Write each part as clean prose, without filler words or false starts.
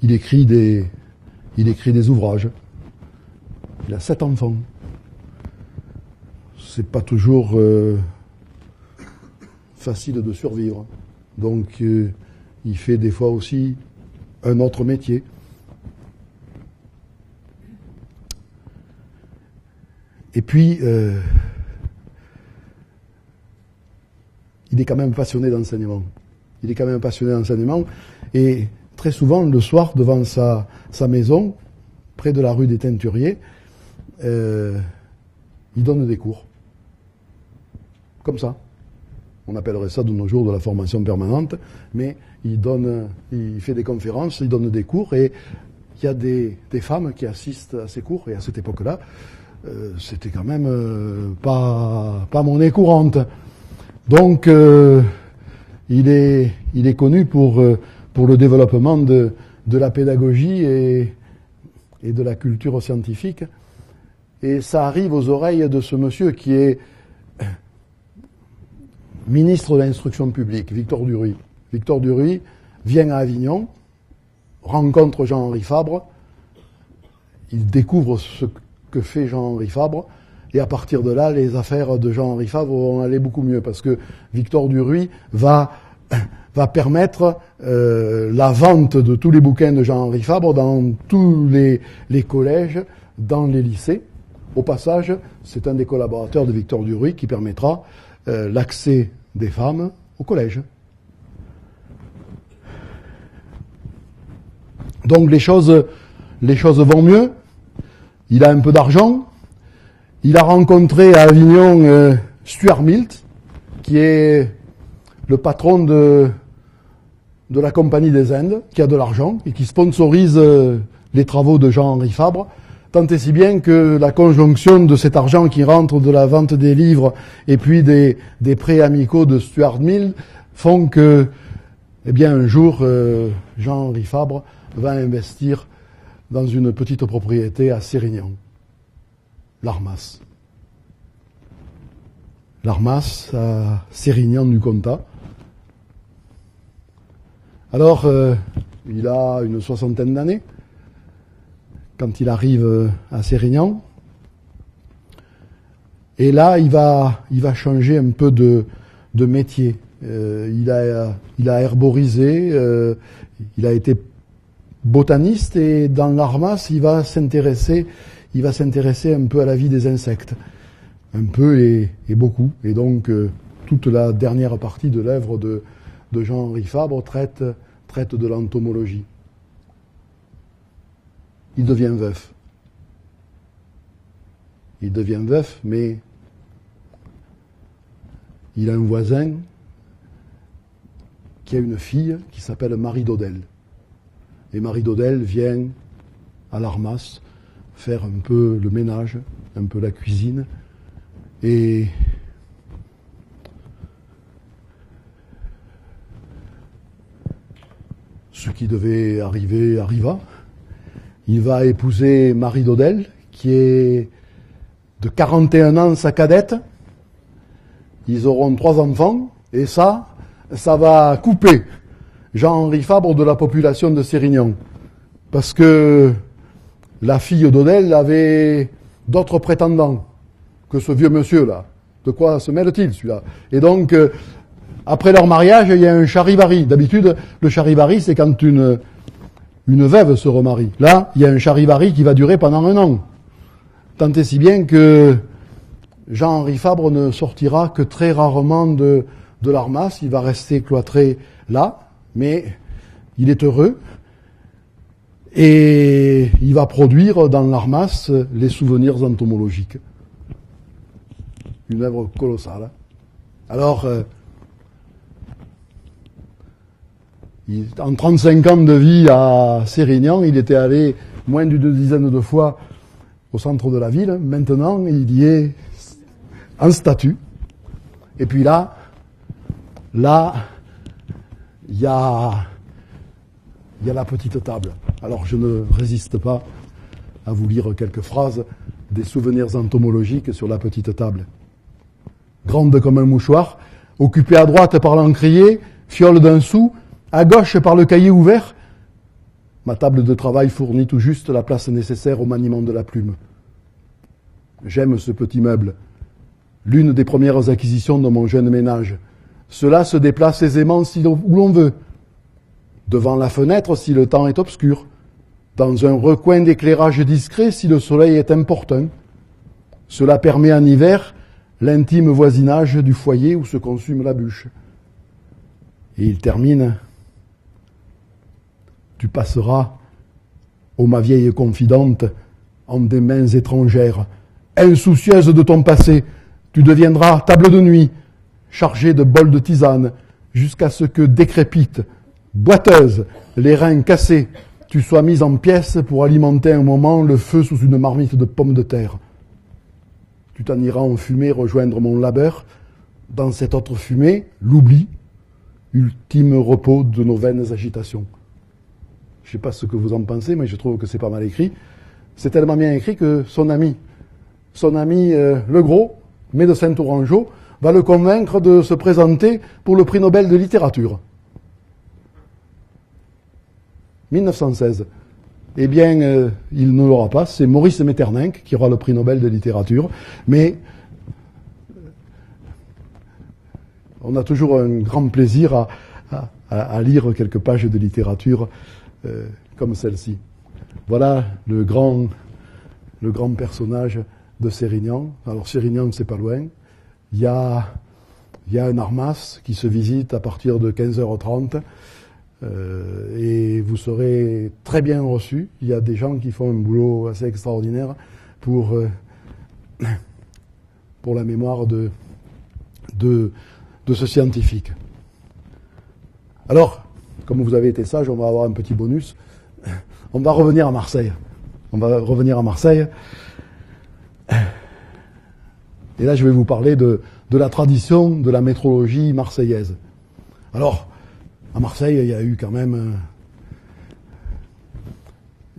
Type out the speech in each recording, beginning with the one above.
il écrit des ouvrages. Il a 7 enfants. C'est pas toujours facile de survivre. Donc, il fait des fois aussi un autre métier. Et puis, il est quand même passionné d'enseignement. Et très souvent, le soir, devant sa maison, près de la rue des Teinturiers, il donne des cours. Comme ça. On appellerait ça de nos jours de la formation permanente, mais il fait des conférences, il donne des cours, et il y a des femmes qui assistent à ces cours, et à cette époque-là, c'était quand même pas monnaie courante. Donc, il est connu pour le développement de la pédagogie et de la culture scientifique. Et ça arrive aux oreilles de ce monsieur qui est ministre de l'instruction publique, Victor Duruy. Victor Duruy vient à Avignon, rencontre Jean-Henri Fabre, il découvre ce que fait Jean-Henri Fabre, et à partir de là, les affaires de Jean-Henri Fabre vont aller beaucoup mieux, parce que Victor Duruy va permettre la vente de tous les bouquins de Jean-Henri Fabre dans tous les collèges, dans les lycées. Au passage, c'est un des collaborateurs de Victor Duruy qui permettra l'accès des femmes au collège. Donc les choses vont mieux. Il a un peu d'argent. Il a rencontré à Avignon Stuart Mill, qui est le patron de la Compagnie des Indes, qui a de l'argent et qui sponsorise les travaux de Jean-Henri Fabre. Tant et si bien que la conjonction de cet argent qui rentre de la vente des livres et puis des prêts amicaux de Stuart Mill font que, un jour, Jean-Henri Fabre va investir dans une petite propriété à Sérignan, l'Armas. L'Armas à Sérignan du Comtat. Alors, il a une 60aine d'années. Quand il arrive à Sérignan. Et là, il va changer un peu de métier. Il a herborisé, il a été botaniste, et dans l'Armas, il va s'intéresser un peu à la vie des insectes. Un peu et beaucoup. Et donc, toute la dernière partie de l'œuvre de Jean-Henri Fabre traite de l'entomologie. Il devient veuf. Mais il a un voisin qui a une fille qui s'appelle Marie Dodel. Et Marie Dodel vient à l'Armas faire un peu le ménage, un peu la cuisine. Et ce qui devait arriver arriva. Il va épouser Marie Dodel, qui est de 41 ans, sa cadette. Ils auront 3 enfants, et ça va couper Jean-Henri Fabre de la population de Sérignan. Parce que la fille Dodel avait d'autres prétendants que ce vieux monsieur-là. De quoi se mêle-t-il, celui-là? Et donc, après leur mariage, il y a un charivari. D'habitude, le charivari, c'est quand une veuve se remarie. Là, il y a un charivari qui va durer pendant 1 an. Tant et si bien que Jean-Henri Fabre ne sortira que très rarement de l'Armas. Il va rester cloîtré là, mais il est heureux. Et il va produire dans l'Armas les souvenirs entomologiques. Une œuvre colossale. Alors, en 35 ans de vie à Sérignan, il était allé moins d'une dizaine de fois au centre de la ville. Maintenant, il y est en statue. Et puis là, il y a la petite table. Alors, je ne résiste pas à vous lire quelques phrases des souvenirs entomologiques sur la petite table. Grande comme un mouchoir, occupée à droite par l'encrier, fiole d'un sou, à gauche par le cahier ouvert, Ma table de travail fournit tout juste la place nécessaire au maniement de la plume. J'aime ce petit meuble, l'une des premières acquisitions de mon jeune ménage. Cela se déplace aisément où l'on veut. Devant la fenêtre si le temps est obscur, dans un recoin d'éclairage discret si le soleil est importun. Cela permet en hiver l'intime voisinage du foyer où se consume la bûche. Et il termine. Tu passeras, ô ma vieille confidente, en des mains étrangères. Insoucieuse de ton passé, tu deviendras table de nuit, chargée de bols de tisane, jusqu'à ce que, décrépite, boiteuse, les reins cassés, tu sois mise en pièces pour alimenter un moment le feu sous une marmite de pommes de terre. Tu t'en iras en fumée rejoindre mon labeur, dans cette autre fumée, l'oubli, ultime repos de nos vaines agitations. Je ne sais pas ce que vous en pensez, mais je trouve que c'est pas mal écrit. C'est tellement bien écrit que son ami Le Gros, médecin tourangeau, va le convaincre de se présenter pour le prix Nobel de littérature. 1916. Eh bien, il ne l'aura pas. C'est Maurice Maeterlinck qui aura le prix Nobel de littérature. Mais on a toujours un grand plaisir à lire quelques pages de littérature comme celle-ci. Voilà le grand personnage de Sérignan. Alors Sérignan, c'est pas loin. Il y a un Armas qui se visite à partir de 15h30 et vous serez très bien reçus. Il y a des gens qui font un boulot assez extraordinaire pour la mémoire de ce scientifique. Alors, comme vous avez été sage, on va avoir un petit bonus. On va revenir à Marseille. Et là, je vais vous parler de la tradition de la métrologie marseillaise. Alors, à Marseille, il y a eu quand même...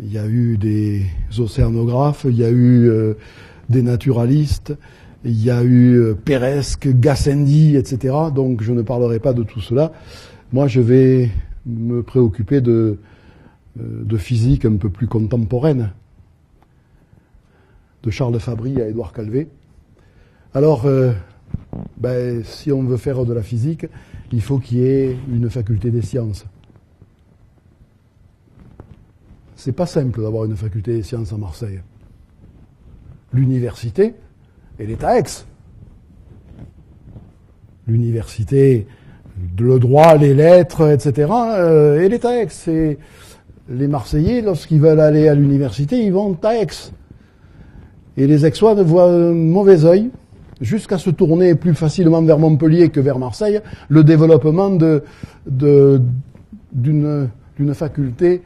il y a eu des océanographes, il y a eu des naturalistes, il y a eu Peiresc, Gassendi, etc. Donc, je ne parlerai pas de tout cela. Moi, je vais me préoccuper de physique un peu plus contemporaine, de Charles Fabry à Édouard Calvet. Alors, si on veut faire de la physique, il faut qu'il y ait une faculté des sciences. C'est pas simple d'avoir une faculté des sciences à Marseille. L'université, elle est à Aix. L'université, le droit, les lettres, etc., elle est à Aix. Et les Marseillais, lorsqu'ils veulent aller à l'université, ils vont à Aix. Et les Aixois voient un mauvais œil, jusqu'à se tourner plus facilement vers Montpellier que vers Marseille, le développement d'une faculté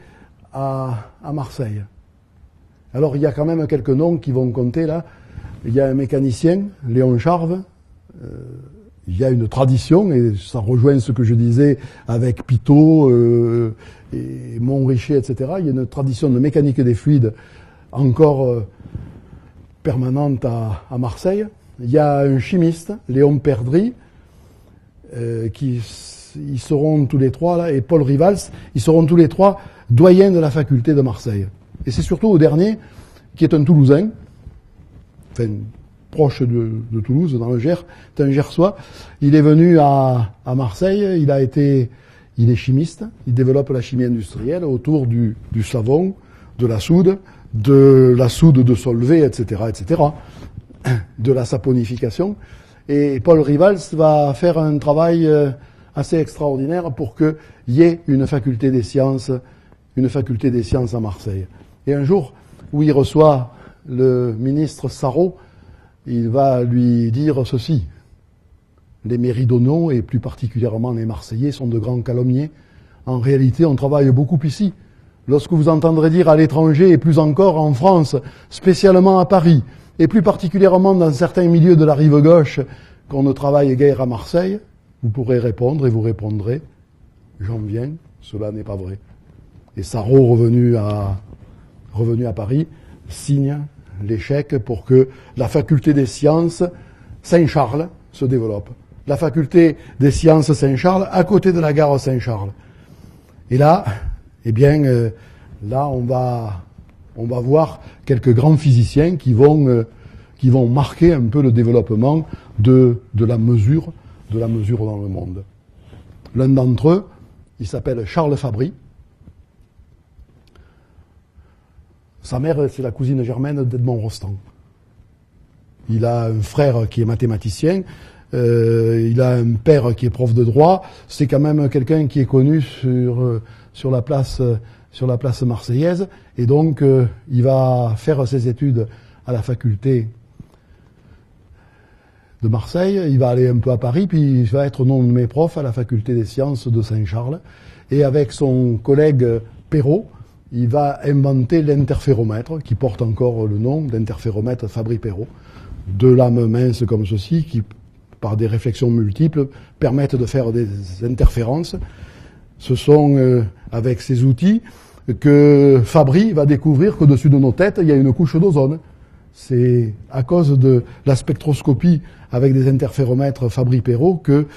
à Marseille. Alors il y a quand même quelques noms qui vont compter là. Il y a un mécanicien, Léon Charve. Il y a une tradition, et ça rejoint ce que je disais avec Pitot et Montrichet, etc. Il y a une tradition de mécanique des fluides encore permanente à Marseille. Il y a un chimiste, Léon Perdry, ils seront tous les trois là, et Paul Rivals, ils seront tous les trois doyens de la faculté de Marseille. Et c'est surtout au dernier, qui est un Toulousain, enfin proche de Toulouse, dans le Gers, c'est un Gersois. Il est venu à Marseille, il est chimiste, il développe la chimie industrielle autour du savon, de la soude de Solvay, etc., de la saponification. Et Paul Rivals va faire un travail assez extraordinaire pour qu'il y ait une faculté des sciences à Marseille. Et un jour où il reçoit le ministre Sarraut, il va lui dire ceci: les Méridionaux, et plus particulièrement les Marseillais, sont de grands calomniers. En réalité, on travaille beaucoup ici. Lorsque vous entendrez dire à l'étranger, et plus encore en France, spécialement à Paris, et plus particulièrement dans certains milieux de la rive gauche, qu'on ne travaille guère à Marseille, vous pourrez répondre, et vous répondrez: j'en viens, cela n'est pas vrai. Et Sarraut, revenu à Paris, signe l'échec pour que la faculté des sciences Saint-Charles se développe. La faculté des sciences Saint-Charles, à côté de la gare Saint-Charles. Et là, Là, on va voir quelques grands physiciens qui vont marquer un peu le développement de la mesure dans le monde. L'un d'entre eux, il s'appelle Charles Fabry. Sa mère, c'est la cousine germaine d'Edmond Rostand. Il a un frère qui est mathématicien, il a un père qui est prof de droit. C'est quand même quelqu'un qui est connu sur la place marseillaise. Et donc, il va faire ses études à la faculté de Marseille. Il va aller un peu à Paris, puis il va être nommé prof à la faculté des sciences de Saint-Charles. Et avec son collègue Perrault, il va inventer l'interféromètre, qui porte encore le nom d'interféromètre Fabry-Perot, deux lames minces comme ceci, qui, par des réflexions multiples, permettent de faire des interférences. Ce sont avec ces outils que Fabry va découvrir qu'au-dessus de nos têtes, il y a une couche d'ozone. C'est à cause de la spectroscopie avec des interféromètres Fabry-Perot que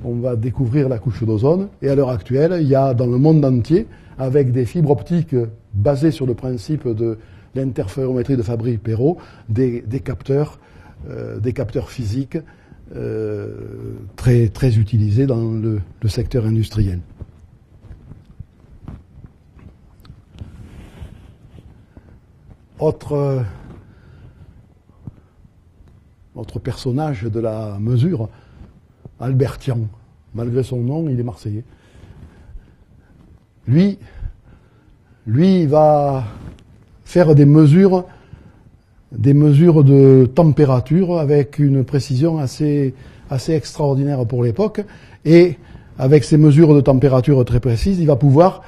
on va découvrir la couche d'ozone. Et à l'heure actuelle, il y a dans le monde entier, avec des fibres optiques basées sur le principe de l'interférométrie de Fabry-Perot, des capteurs physiques très, très utilisés dans le secteur industriel. Autre personnage de la mesure, Albertian. Malgré son nom, il est marseillais. Lui, il va faire des mesures de température avec une précision assez extraordinaire pour l'époque. Et avec ces mesures de température très précises, il va pouvoir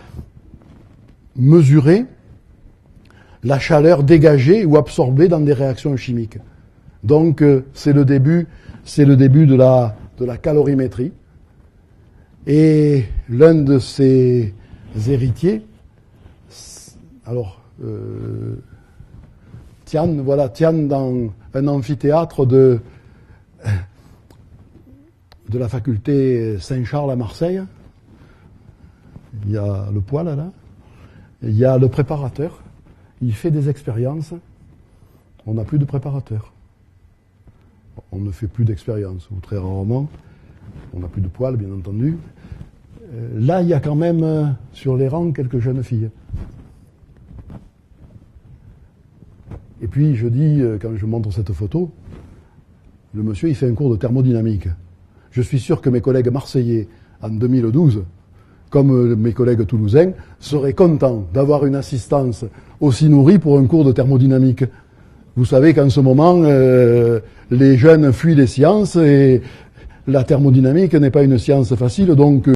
mesurer la chaleur dégagée ou absorbée dans des réactions chimiques. Donc c'est le début de la calorimétrie. Et l'un de ses héritiers, alors Tian dans un amphithéâtre de la faculté Saint-Charles à Marseille. Il y a le poêle là, il y a le préparateur. Il fait des expériences. On n'a plus de préparateur. On ne fait plus d'expériences, ou très rarement. On n'a plus de poêle, bien entendu. Là, il y a quand même sur les rangs quelques jeunes filles. Et puis, je dis, quand je montre cette photo, le monsieur, il fait un cours de thermodynamique. Je suis sûr que mes collègues marseillais, en 2012, comme mes collègues toulousains, seraient contents d'avoir une assistance aussi nourrie pour un cours de thermodynamique. Vous savez qu'en ce moment, les jeunes fuient les sciences et la thermodynamique n'est pas une science facile, donc